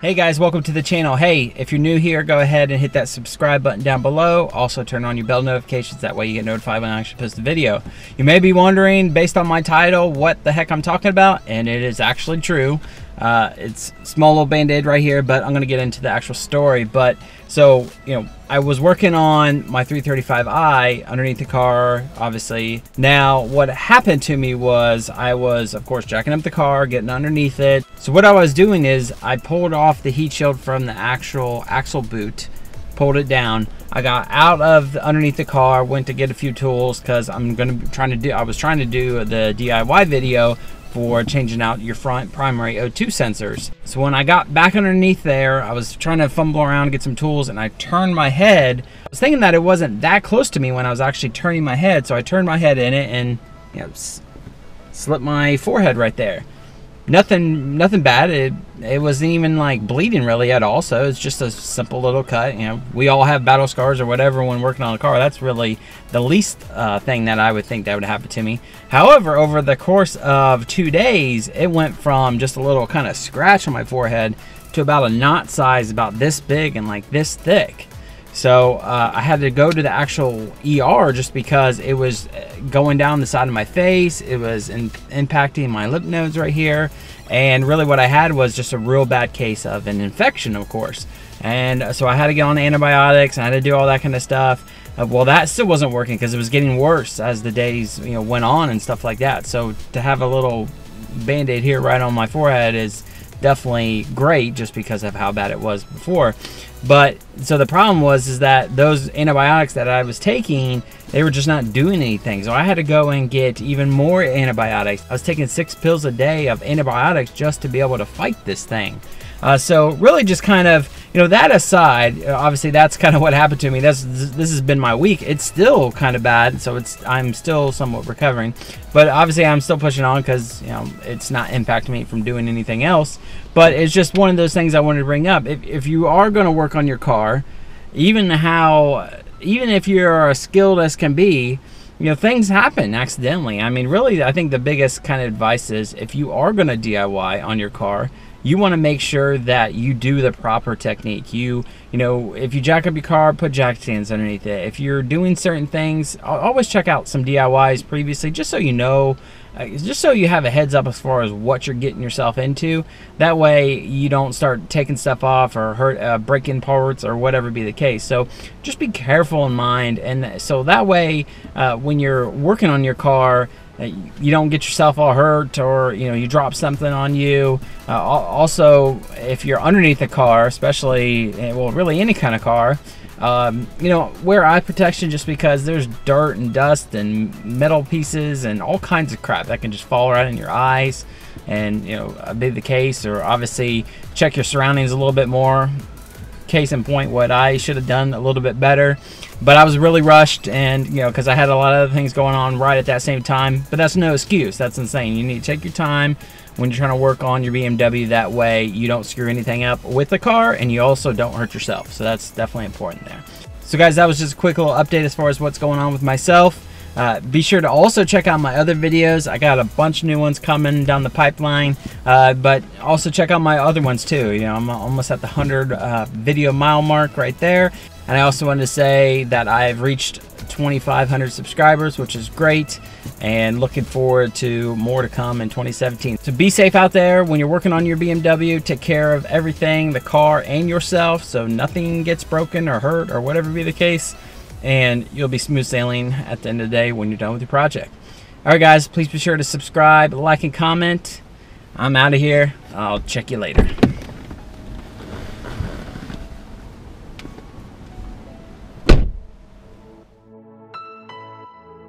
Hey guys, welcome to the channel. Hey, if you're new here, go ahead and hit that subscribe button down below. Also turn on your bell notifications, that way you get notified when I actually post a video. You may be wondering, based on my title, what the heck I'm talking about, and it is actually true. It's a small little band-aid right here, but I'm gonna get into the actual story. But so, I was working on my 335i underneath the car, obviously. Now, what happened to me was I was, of course, jacking up the car, getting underneath it. So what I was doing is I pulled off the heat shield from the actual axle boot, pulled it down. I got out of underneath the car, went to get a few tools because I was trying to do the DIY video for changing out your front primary O2 sensors. So when I got back underneath there, I was trying to fumble around and get some tools, and I turned my head. I was thinking that it wasn't that close to me when I was actually turning my head, so I turned my head in it and slipped my forehead right there. Nothing bad. It wasn't even like bleeding really at all, so it's just a simple little cut. We all have battle scars or whatever when working on a car. That's really the least thing that I would think that would happen to me. However, over the course of 2 days, it went from just a little kind of scratch on my forehead to about a knot size about this big and like this thick. So I had to go to the actual ER just because it was going down the side of my face. It was impacting my lymph nodes right here. And really what I had was just a real bad case of an infection, of course. And so I had to get on antibiotics and I had to do all that kind of stuff. Well, that still wasn't working because it was getting worse as the days went on and stuff like that. So to have a little band-aid here right on my forehead is definitely great just because of how bad it was before. But so the problem was that those antibiotics that I was taking, they were just not doing anything. So I had to go and get even more antibiotics. I was taking 6 pills a day of antibiotics just to be able to fight this thing. So really just kind of, that aside, obviously that's kind of what happened to me. This has been my week. It's still kind of bad, so I'm still somewhat recovering. But obviously I'm still pushing on because, it's not impacting me from doing anything else. But it's just one of those things I wanted to bring up. If you are going to work on your car, even if you're as skilled as can be, things happen accidentally. I mean, really, I think the biggest kind of advice is if you are going to DIY on your car, you want to make sure that you do the proper technique. If you jack up your car, put jack stands underneath it. If you're doing certain things, always check out some DIYs previously, just so you know, just so you have a heads up as far as what you're getting yourself into. That way you don't start taking stuff off or breaking parts or whatever be the case. So just be careful in mind, and so that way when you're working on your car, you don't get yourself all hurt or you drop something on you. Also, if you're underneath the car, especially, well, really any kind of car, wear eye protection, just because there's dirt and dust and metal pieces and all kinds of crap that can just fall right in your eyes. And be the case, or obviously check your surroundings a little bit more. Case in point, what I should have done a little bit better, but I was really rushed, and because I had a lot of other things going on right at that same time. But that's no excuse. That's insane. You need to take your time when you're trying to work on your BMW. That way you don't screw anything up with the car, and you also don't hurt yourself. So that's definitely important there. So guys, that was just a quick little update as far as what's going on with myself. Be sure to also check out my other videos. I got a bunch of new ones coming down the pipeline, but also check out my other ones too. I'm almost at the 100 video mile mark right there. And I also wanted to say that I've reached 2,500 subscribers, which is great, and looking forward to more to come in 2017. So be safe out there when you're working on your BMW. Take care of everything, the car and yourself, so nothing gets broken or hurt or whatever be the case. And you'll be smooth sailing at the end of the day when you're done with your project. All right, guys, please be sure to subscribe, like, and comment. I'm out of here. I'll check you later.